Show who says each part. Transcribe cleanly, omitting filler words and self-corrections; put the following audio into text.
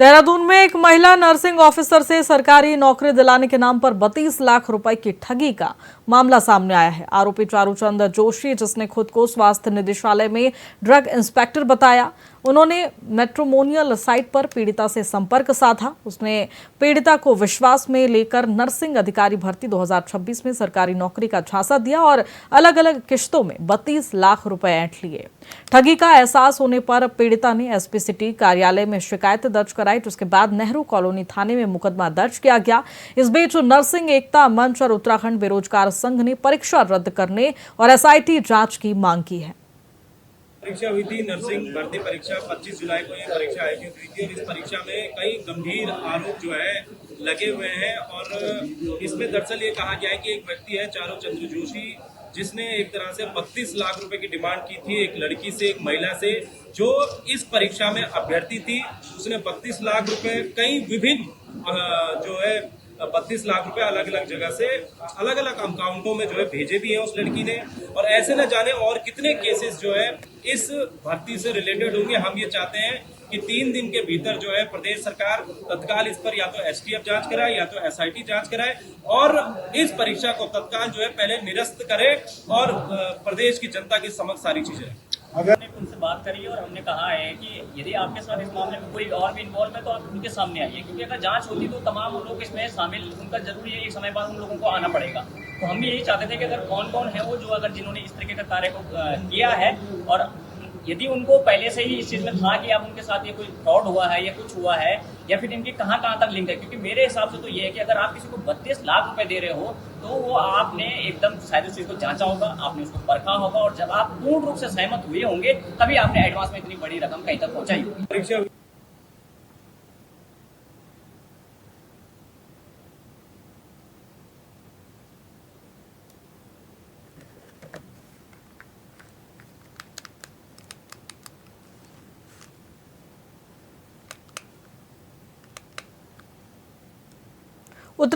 Speaker 1: देहरादून में एक महिला नर्सिंग ऑफिसर से सरकारी नौकरी दिलाने के नाम पर 32 लाख रुपए की ठगी का मामला सामने आया है। आरोपी चारूचंद जोशी, जिसने खुद को स्वास्थ्य निदेशालय में ड्रग इंस्पेक्टर बताया, उन्होंने मैट्रिमोनियल साइट पर पीड़िता से संपर्क साधा। उसने पीड़िता को विश्वास में लेकर नर्सिंग अधिकारी भर्ती 2026 में सरकारी नौकरी का झांसा दिया और अलग अलग किश्तों में 32 लाख रुपए ऐंठ लिए। ठगी का एहसास होने पर पीड़िता ने एसपी सिटी कार्यालय में शिकायत दर्ज कराई, जिसके बाद नेहरू कॉलोनी थाने में मुकदमा दर्ज किया गया। इस बीच नर्सिंग एकता मंच और उत्तराखंड बेरोजगार संघ ने परीक्षा रद्द करने और एसआईटी जांच की मांग की है।
Speaker 2: परीक्षा हुई थी नर्सिंग भर्ती परीक्षा 25 जुलाई को ये परीक्षा आयोजित हुई थी और इस परीक्षा में कई गंभीर आरोप जो है लगे हुए हैं। और इसमें दरअसल ये कहा गया है कि एक व्यक्ति है चारूचंद जोशी, जिसने एक तरह से 32 लाख रुपए की डिमांड की थी एक लड़की से, एक महिला से जो इस परीक्षा में अभ्यर्थी थी। उसने 32 लाख रुपए कई विभिन्न जो है 32 लाख रुपए अलग अलग जगह से अलग अलग अकाउंटों में जो है भेजे भी हैं उस लड़की ने। और ऐसे न जाने और कितने केसेस जो है इस भर्ती से रिलेटेड होंगे। हम ये चाहते हैं कि 3 दिन के भीतर जो है प्रदेश सरकार तत्काल इस पर या तो एसटीएफ जांच कराए या तो एसआईटी जांच कराए और इस परीक्षा को तत्काल जो है पहले निरस्त करे और प्रदेश की जनता के समक्ष सारी चीजें
Speaker 3: हमने उनसे बात करी और हमने कहा है कि यदि आपके साथ इस मामले में कोई और भी इन्वॉल्व है तो आप उनके सामने आइए, क्योंकि अगर जांच होती तो तमाम लोग इसमें शामिल, उनका जरूरी है एक समय बाद उन लोगों को आना पड़ेगा। तो हम भी यही चाहते थे कि अगर कौन कौन है वो जो अगर जिन्होंने इस तरीके का कार्य को किया है और यदि उनको पहले से ही इस चीज़ में था कि अब उनके साथ ये कोई फ्रॉड हुआ है या कुछ हुआ है या फिर इनके कहाँ तक लिंक है, क्योंकि मेरे हिसाब से तो ये है कि अगर आप किसी को 32 लाख रुपए दे रहे हो तो वो आपने एकदम शायद उस चीज़ को जांचा होगा, आपने उसको परखा होगा और जब आप पूर्ण रूप से सहमत हुए होंगे तभी आपने एडवांस में इतनी बड़ी रकम कहीं तक पहुंचाई होगी।